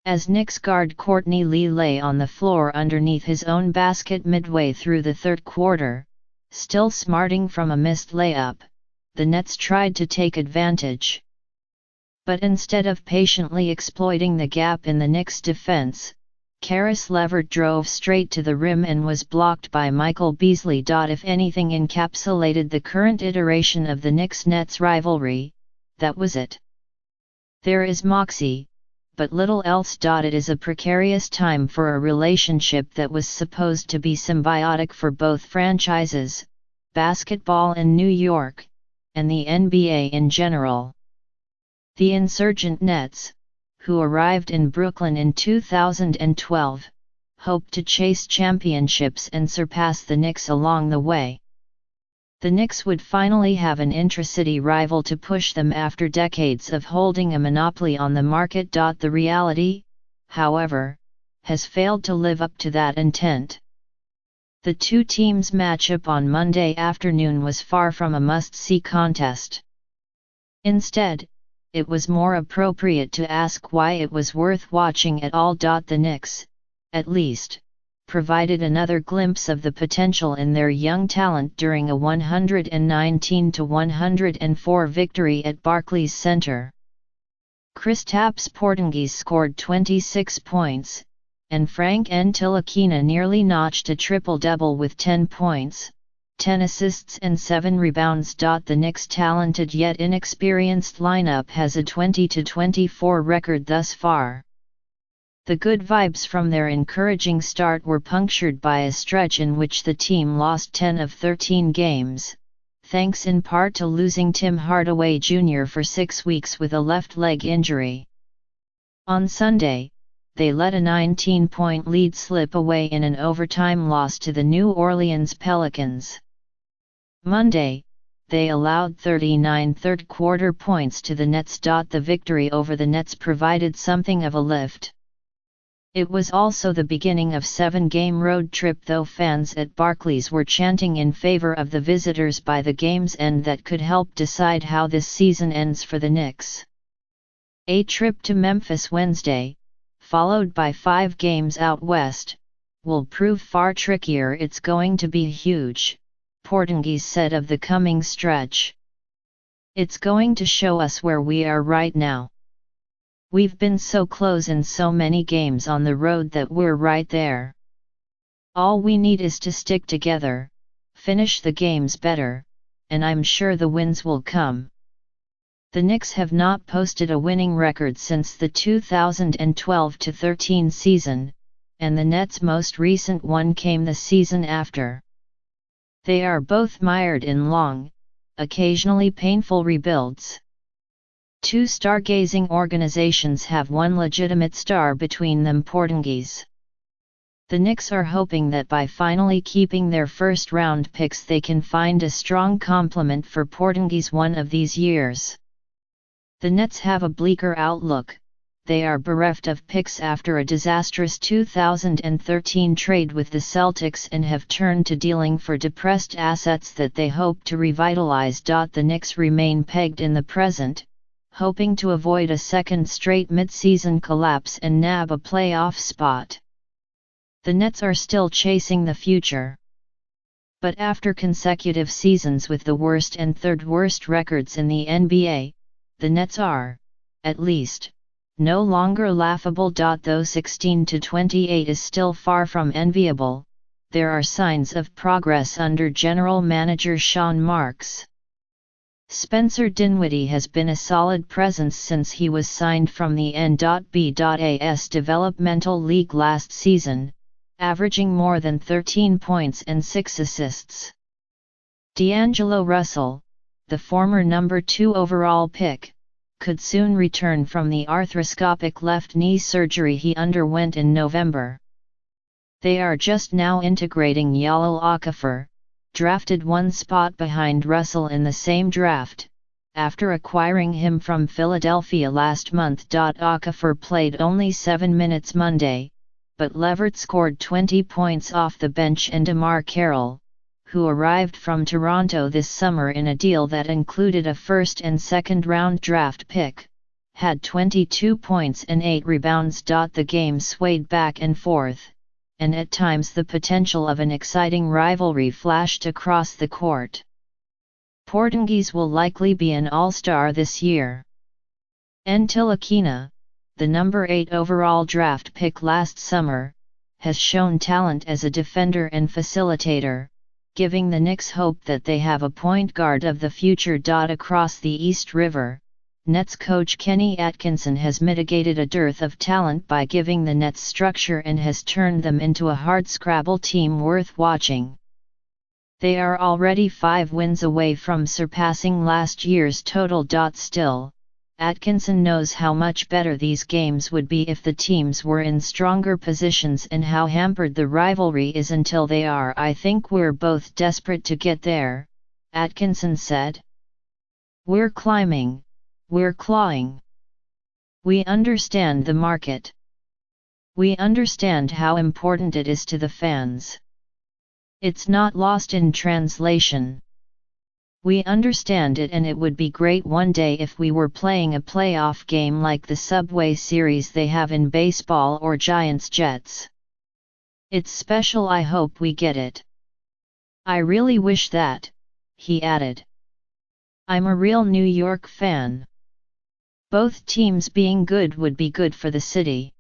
as Knicks guard Courtney Lee lay on the floor underneath his own basket midway through the third quarter, still smarting from a missed layup. The Nets tried to take advantage. But instead of patiently exploiting the gap in the Knicks' defense, Caris LeVert drove straight to the rim and was blocked by Michael Beasley. If anything encapsulated the current iteration of the Knicks-Nets rivalry, that was it. There is moxie, but little else. It is a precarious time for a relationship that was supposed to be symbiotic for both franchises, basketball in New York, and the NBA in general. The insurgent Nets, who arrived in Brooklyn in 2012, hoped to chase championships and surpass the Knicks along the way. The Knicks would finally have an intracity rival to push them after decades of holding a monopoly on the market. The reality, however, has failed to live up to that intent. The two teams' matchup on Monday afternoon was far from a must-see contest. Instead, it was more appropriate to ask why it was worth watching at all. The Knicks, at least, provided another glimpse of the potential in their young talent during a 119-104 victory at Barclays Center. Kristaps Porzingis scored 26 points, and Frank Ntilikina nearly notched a triple-double with 10 points, 10 assists and 7 rebounds. The Knicks' talented yet inexperienced lineup has a 20-24 record thus far. The good vibes from their encouraging start were punctured by a stretch in which the team lost 10 of 13 games, thanks in part to losing Tim Hardaway Jr. for 6 weeks with a left leg injury. On Sunday, they let a 19-point lead slip away in an overtime loss to the New Orleans Pelicans. Monday, they allowed 39 third-quarter points to the Nets. The victory over the Nets provided something of a lift. It was also the beginning of a 7-game road trip, though fans at Barclays were chanting in favor of the visitors by the game's end that could help decide how this season ends for the Knicks. A trip to Memphis Wednesday, followed by 5 games out west, will prove far trickier. It's going to be huge, Porzingis said of the coming stretch. It's going to show us where we are right now. We've been so close in so many games on the road that we're right there. All we need is to stick together, finish the games better, and I'm sure the wins will come. The Knicks have not posted a winning record since the 2012-13 season, and the Nets' most recent one came the season after. They are both mired in long, occasionally painful rebuilds. 2 stargazing organizations have one legitimate star between them, Porzingis. The Knicks are hoping that by finally keeping their first-round picks they can find a strong complement for Porzingis one of these years. The Nets have a bleaker outlook. They are bereft of picks after a disastrous 2013 trade with the Celtics and have turned to dealing for depressed assets that they hope to revitalize. The Knicks remain pegged in the present, hoping to avoid a second straight mid-season collapse and nab a playoff spot. The Nets are still chasing the future. But after consecutive seasons with the worst and third worst records in the NBA, the Nets are, at least, no longer laughable. Though 16-28 is still far from enviable, there are signs of progress under general manager Sean Marks. Spencer Dinwiddie has been a solid presence since he was signed from the N.B.A.'s developmental league last season, averaging more than 13 points and 6 assists. D'Angelo Russell, the former number 2 overall pick, could soon return from the arthroscopic left knee surgery he underwent in November. They are just now integrating Jahlil Okafor, drafted 1 spot behind Russell in the same draft, after acquiring him from Philadelphia last month. Okafor played only 7 minutes Monday, but LeVert scored 20 points off the bench, and DeMar Carroll, who arrived from Toronto this summer in a deal that included a first and second round draft pick, had 22 points and 8 rebounds. The game swayed back and forth, and at times the potential of an exciting rivalry flashed across the court. Portuguese will likely be an all-star this year. Ntilikina, the number 8 overall draft pick last summer, has shown talent as a defender and facilitator, giving the Knicks hope that they have a point guard of the future. Across the East River, Nets coach Kenny Atkinson has mitigated a dearth of talent by giving the Nets structure and has turned them into a hardscrabble team worth watching. They are already 5 wins away from surpassing last year's total. Still, Atkinson knows how much better these games would be if the teams were in stronger positions and how hampered the rivalry is until they are. I think we're both desperate to get there, Atkinson said. We're climbing, we're clawing. We understand the market. We understand how important it is to the fans. It's not lost in translation. We understand it, and it would be great one day if we were playing a playoff game like the Subway Series they have in baseball or Giants-Jets. It's special. I hope we get it. I really wish that, he added. I'm a real New York fan. Both teams being good would be good for the city.